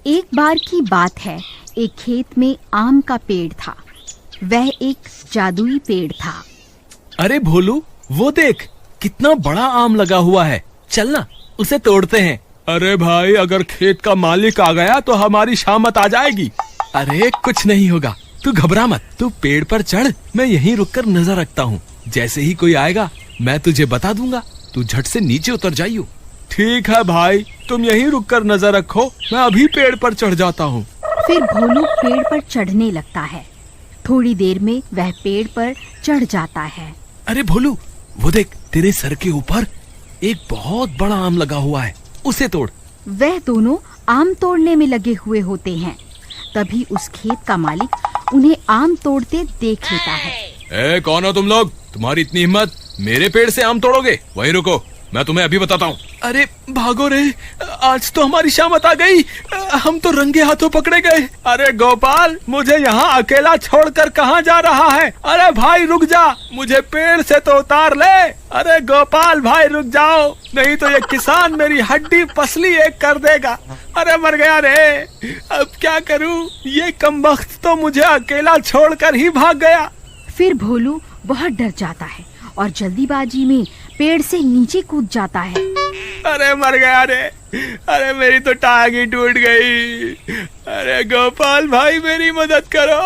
एक बार की बात है, एक खेत में आम का पेड़ था। वह एक जादुई पेड़ था। अरे भोलू, वो देख कितना बड़ा आम लगा हुआ है, चलना उसे तोड़ते हैं। अरे भाई, अगर खेत का मालिक आ गया तो हमारी शामत आ जाएगी। अरे कुछ नहीं होगा, तू घबरा मत, तू पेड़ पर चढ़, मैं यहीं रुककर नजर रखता हूँ। जैसे ही कोई आएगा मैं तुझे बता दूंगा, तू झट से नीचे उतर जाइयो। ठीक है भाई, तुम यहीं रुककर नजर रखो, मैं अभी पेड़ पर चढ़ जाता हूँ। फिर भोलू पेड़ पर चढ़ने लगता है। थोड़ी देर में वह पेड़ पर चढ़ जाता है। अरे भोलू, वो देख तेरे सर के ऊपर एक बहुत बड़ा आम लगा हुआ है, उसे तोड़। वह दोनों आम तोड़ने में लगे हुए होते हैं। तभी उस खेत का मालिक उन्हें आम तोड़ते देख लेता है। कौन हो तुम लोग? तुम्हारी इतनी हिम्मत, मेरे पेड़ से आम तोड़ोगे? वहीं रुको, मैं तुम्हें अभी बताता हूँ। अरे भागो रे, आज तो हमारी शामत आ गई, हम तो रंगे हाथों पकड़े गए। अरे गोपाल, मुझे यहाँ अकेला छोड़कर कहाँ जा रहा है? अरे भाई रुक जा, मुझे पेड़ से तो उतार ले। अरे गोपाल भाई रुक जाओ, नहीं तो ये किसान मेरी हड्डी पसली एक कर देगा। अरे मर गया रे, अब क्या करूँ? ये कमबख्त तो मुझे अकेला छोड़कर ही भाग गया। फिर भोलू बहुत डर जाता है और जल्दीबाजी में पेड़ से नीचे कूद जाता है। अरे मर गया रे, अरे मेरी तो टांग ही टूट गई। अरे गोपाल भाई मेरी मदद करो।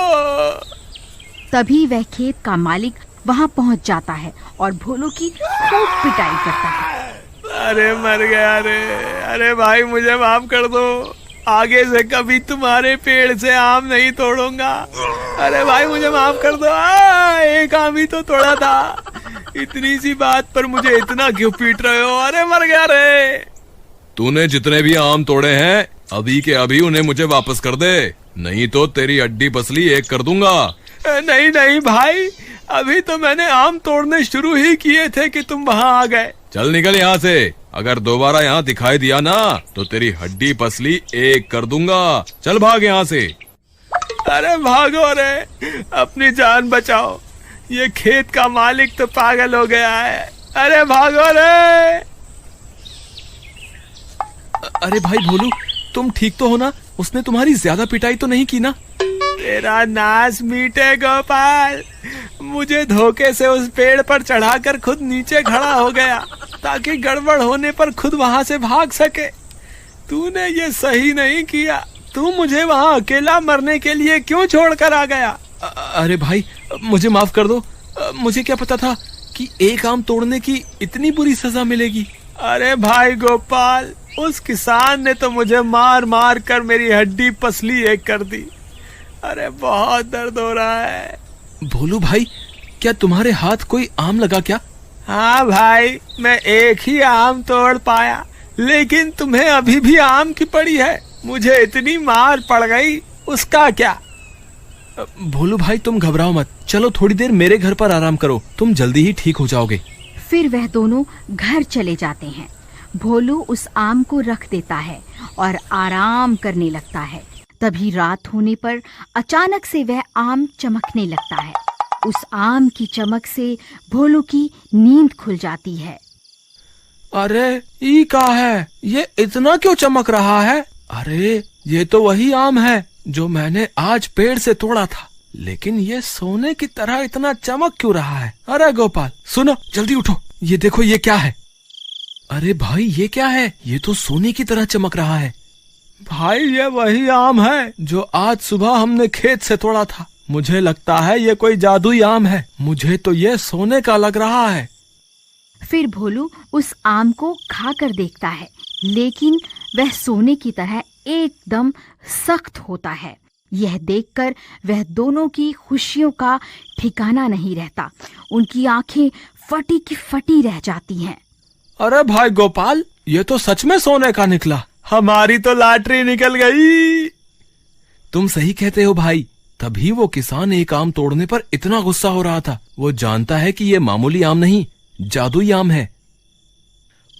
तभी वह खेत का मालिक वहाँ पहुँच जाता है और भोलू की खूब पिटाई करता है। अरे मर गया रे, अरे भाई मुझे माफ कर दो, आगे से कभी तुम्हारे पेड़ से आम नहीं तोड़ूंगा। अरे भाई मुझे माफ कर दो, एक आम ही तो तोड़ा था, इतनी सी बात पर मुझे इतना क्यों पीट रहे हो? अरे मर गया रे। तूने जितने भी आम तोड़े हैं अभी के अभी उन्हें मुझे वापस कर दे, नहीं तो तेरी हड्डी पसली एक कर दूंगा। नहीं नहीं भाई, अभी तो मैंने आम तोड़ने शुरू ही किए थे कि तुम वहाँ आ गए। चल निकल यहाँ से, अगर दोबारा यहाँ दिखाई दिया ना तो तेरी हड्डी पसली एक कर दूंगा। चल भाग यहाँ से। अरे भागो रे, अपनी जान बचाओ, ये खेत का मालिक तो पागल हो गया है। अरे भागो रे। अरे भाई भोलू, तुम ठीक तो हो ना? उसने तुम्हारी ज्यादा पिटाई तो नहीं की ना? तेरा नाश मीटे गोपाल, मुझे धोखे से उस पेड़ पर चढ़ाकर खुद नीचे खड़ा हो गया ताकि गड़बड़ होने पर खुद वहां से भाग सके। तूने ये सही नहीं किया, तू मुझे वहां अकेला मरने के लिए क्यों छोड़कर आ गया? अरे भाई मुझे माफ कर दो, मुझे क्या पता था कि एक आम तोड़ने की इतनी बुरी सजा मिलेगी। अरे भाई गोपाल, उस किसान ने तो मुझे मार मार कर मेरी हड्डी पसली एक कर दी। अरे बहुत दर्द हो रहा है। भोलू भाई, क्या तुम्हारे हाथ कोई आम लगा क्या? हाँ भाई, मैं एक ही आम तोड़ पाया, लेकिन तुम्हें अभी भी आम की पड़ी है। मुझे इतनी मार पड़ गई, उसका क्या? भोलू भाई तुम घबराओ मत, चलो थोड़ी देर मेरे घर पर आराम करो, तुम जल्दी ही ठीक हो जाओगे। फिर वह दोनों घर चले जाते हैं। भोलू उस आम को रख देता है और आराम करने लगता है। तभी रात होने पर अचानक से वह आम चमकने लगता है। उस आम की चमक से भोलू की नींद खुल जाती है। अरे ये क्या है? ये इतना क्यों चमक रहा है? अरे ये तो वही आम है जो मैंने आज पेड़ से तोड़ा था, लेकिन ये सोने की तरह इतना चमक क्यों रहा है? अरे गोपाल सुनो, जल्दी उठो, ये देखो ये क्या है? अरे भाई ये क्या है? ये तो सोने की तरह चमक रहा है। भाई ये वही आम है जो आज सुबह हमने खेत से तोड़ा था। मुझे लगता है ये कोई जादुई आम है, मुझे तो ये सोने का लग रहा है। फिर भोलू उस आम को खाकर देखता है, लेकिन वह सोने की तरह एकदम सख्त होता है। यह देखकर वह दोनों की खुशियों का ठिकाना नहीं रहता। उनकी आंखें फटी की फटी रह जाती हैं। अरे भाई गोपाल, ये तो सच में सोने का निकला, हमारी तो लॉटरी निकल गई। तुम सही कहते हो भाई, तभी वो किसान एक आम तोड़ने पर इतना गुस्सा हो रहा था। वो जानता है कि ये मामूली आम नहीं, जादुई आम है।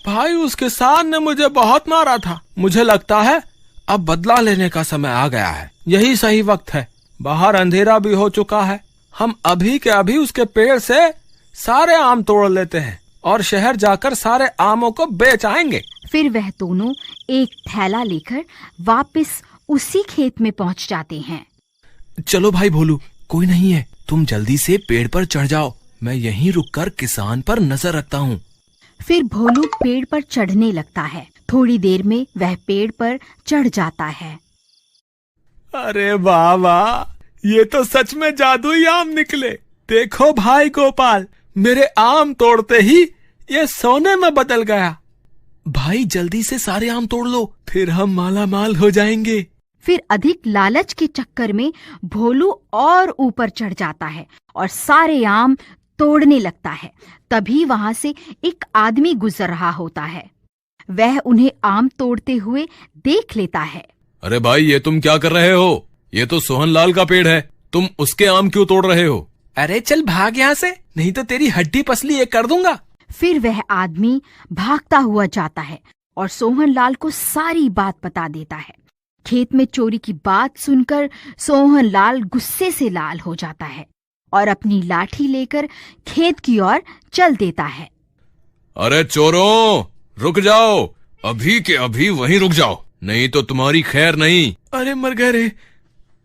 भाई उस किसान ने मुझे बहुत मारा था, मुझे लगता है अब बदला लेने का समय आ गया है। यही सही वक्त है, बाहर अंधेरा भी हो चुका है। हम अभी के अभी उसके पेड़ से सारे आम तोड़ लेते हैं और शहर जाकर सारे आमों को बेच आएंगे। फिर वह दोनों एक थैला लेकर वापस उसी खेत में पहुंच जाते हैं। चलो भाई भोलू, कोई नहीं है, तुम जल्दी से पेड़ पर चढ़ जाओ, मैं यहीं रुककर किसान पर नजर रखता हूँ। फिर भोलू पेड़ पर चढ़ने लगता है। थोड़ी देर में वह पेड़ पर चढ़ जाता है। अरे वाह वाह, ये तो सच में जादुई आम निकले। देखो भाई गोपाल, मेरे आम तोड़ते ही ये सोने में बदल गया। भाई जल्दी से सारे आम तोड़ लो, फिर हम माला माल हो जाएंगे। फिर अधिक लालच के चक्कर में भोलू और ऊपर चढ़ जाता है और सारे आम तोड़ने लगता है। तभी वहां से एक आदमी गुजर रहा होता है। वह उन्हें आम तोड़ते हुए देख लेता है। अरे भाई, ये तुम क्या कर रहे हो? ये तो सोहनलाल का पेड़ है, तुम उसके आम क्यों तोड़ रहे हो? अरे चल भाग यहाँ से, नहीं तो तेरी हड्डी पसली एक कर दूंगा। फिर वह आदमी भागता हुआ जाता है और सोहनलाल को सारी बात बता देता है। खेत में चोरी की बात सुनकर सोहनलाल गुस्से से लाल हो जाता है और अपनी लाठी लेकर खेत की ओर चल देता है। अरे चोरों, रुक जाओ, अभी के अभी वहीं रुक जाओ, नहीं तो तुम्हारी खैर नहीं। अरे मर गए रे।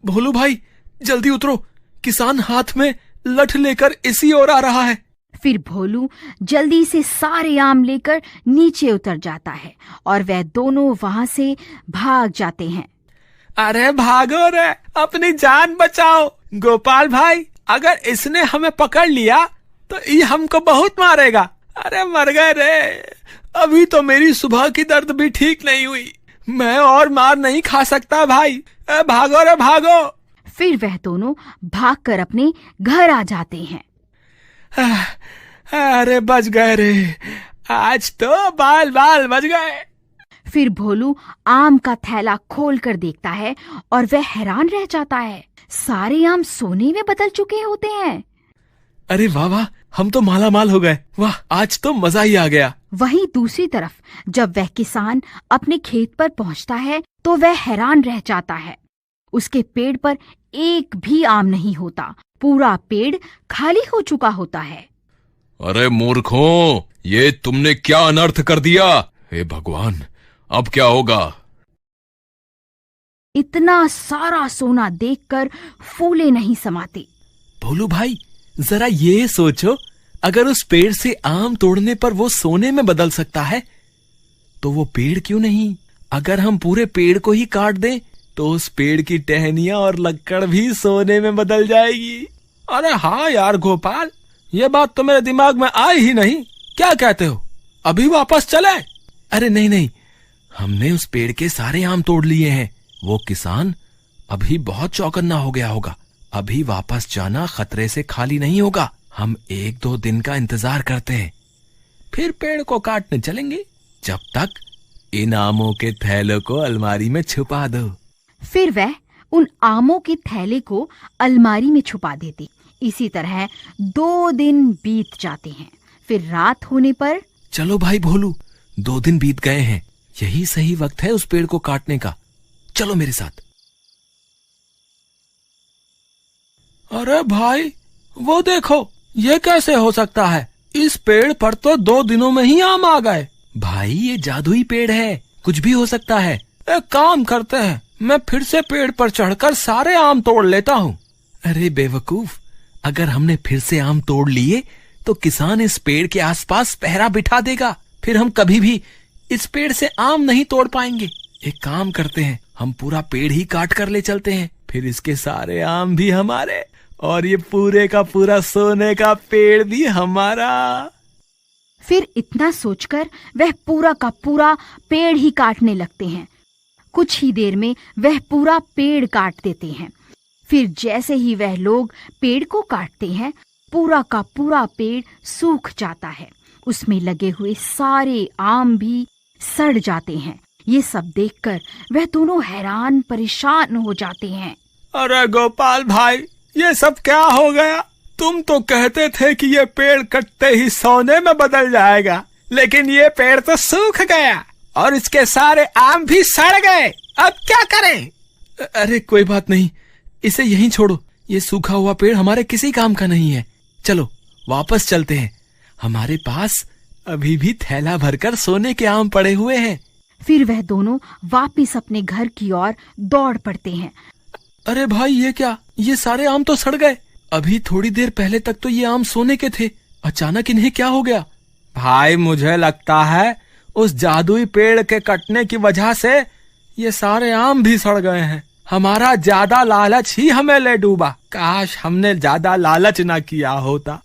भोलू भाई जल्दी उतरो, किसान हाथ में लठ लेकर इसी ओर आ रहा है। फिर भोलू जल्दी से सारे आम लेकर नीचे उतर जाता है और वह दोनों वहां से भाग जाते हैं। अरे भागो रे, अपनी जान बचाओ। गोपाल भाई, अगर इसने हमें पकड़ लिया तो ये हमको बहुत मारेगा। अरे मर गए रे, अभी तो मेरी सुबह की दर्द भी ठीक नहीं हुई, मैं और मार नहीं खा सकता भाई। भागो रे भागो। फिर वह दोनों भागकर अपने घर आ जाते हैं। अरे बच गए रे, आज तो बाल बाल बच गए। फिर भोलू आम का थैला खोलकर देखता है और वह हैरान रह जाता है। सारे आम सोने में बदल चुके होते हैं। अरे वाह वाह, हम तो माला माल हो गए। वाह, आज तो मजा ही आ गया। वहीं दूसरी तरफ जब वह किसान अपने खेत पर पहुंचता है तो वह हैरान रह जाता है। उसके पेड़ पर एक भी आम नहीं होता, पूरा पेड़ खाली हो चुका होता है। अरे मूर्खों, ये तुमने क्या अनर्थ कर दिया? हे भगवान, अब क्या होगा? इतना सारा सोना देखकर फूले नहीं समाते। भोलू भाई, जरा ये सोचो, अगर उस पेड़ से आम तोड़ने पर वो सोने में बदल सकता है तो वो पेड़ क्यों नहीं? अगर हम पूरे पेड़ को ही काट दें तो उस पेड़ की टहनियां और लक्कड़ भी सोने में बदल जाएगी। अरे हाँ यार गोपाल, ये बात तो मेरे दिमाग में आई ही नहीं। क्या कहते हो, अभी वापस चले? अरे नहीं नहीं, हमने उस पेड़ के सारे आम तोड़ लिए हैं। वो किसान अभी बहुत चौकन्ना हो गया होगा, अभी वापस जाना खतरे से खाली नहीं होगा। हम 1-2 दिन का इंतजार करते हैं, फिर पेड़ को काटने चलेंगे। जब तक इन आमों के थैलों को अलमारी में छुपा दो। फिर वह उन आमों के थैले को अलमारी में छुपा देती। इसी तरह 2 दिन बीत जाते हैं। फिर रात होने पर, चलो भाई भोलू, 2 दिन बीत गए हैं, यही सही वक्त है उस पेड़ को काटने का। चलो मेरे साथ। अरे भाई, वो देखो, ये कैसे हो सकता है? इस पेड़ पर तो 2 दिनों में ही आम आ गए। भाई, ये जादुई पेड़ है, कुछ भी हो सकता है। एक काम करते हैं, मैं फिर से पेड़ पर चढ़कर सारे आम तोड़ लेता हूँ। अरे बेवकूफ, अगर हमने फिर से आम तोड़ लिए तो किसान इस पेड़ के आसपास पहरा बिठा देगा, फिर हम कभी भी इस पेड़ से आम नहीं तोड़ पाएंगे। एक काम करते हैं, हम पूरा पेड़ ही काट कर ले चलते हैं, फिर इसके सारे आम भी हमारे और ये पूरे का पूरा सोने का पेड़ भी हमारा। फिर इतना सोचकर वह पूरा का पूरा पेड़ ही काटने लगते हैं। कुछ ही देर में वह पूरा पेड़ काट देते हैं। फिर जैसे ही वह लोग पेड़ को काटते हैं, पूरा का पूरा पेड़ सूख जाता है। उसमें लगे हुए सारे आम भी सड़ जाते हैं। ये सब देखकर वह दोनों हैरान परेशान हो जाते हैं। अरे गोपाल भाई, ये सब क्या हो गया? तुम तो कहते थे कि ये पेड़ कटते ही सोने में बदल जाएगा, लेकिन ये पेड़ तो सूख गया और इसके सारे आम भी सड़ गए। अब क्या करें? अरे कोई बात नहीं, इसे यहीं छोड़ो। ये सूखा हुआ पेड़ हमारे किसी काम का नहीं है। चलो वापस चलते हैं, हमारे पास अभी भी थैला भरकर सोने के आम पड़े हुए हैं। फिर वह दोनों वापिस अपने घर की ओर दौड़ पड़ते हैं। अरे भाई, ये क्या? ये सारे आम तो सड़ गए। अभी थोड़ी देर पहले तक तो ये आम सोने के थे, अचानक इन्हें क्या हो गया? भाई, मुझे लगता है उस जादुई पेड़ के कटने की वजह से ये सारे आम भी सड़ गए हैं। हमारा ज्यादा लालच ही हमें ले डूबा। काश हमने ज्यादा लालच ना किया होता।